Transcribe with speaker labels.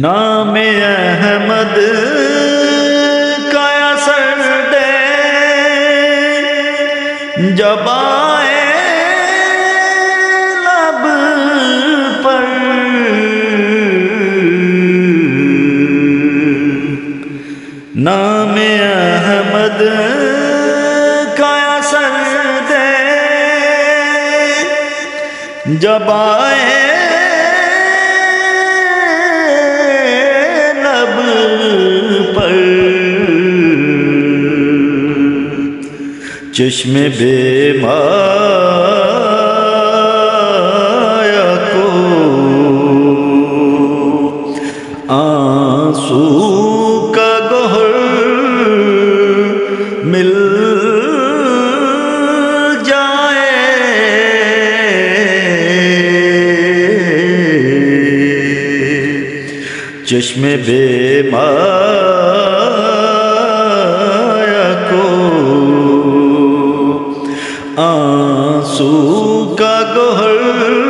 Speaker 1: نام احمد کا اثر دے جب آئے لب پر، نام احمد کا اثر دے جب آئے لب پر، چشم بیمایا کو آنسو کا گوہر مل جائے، چشم بیمایا کو آنسو کا گوہر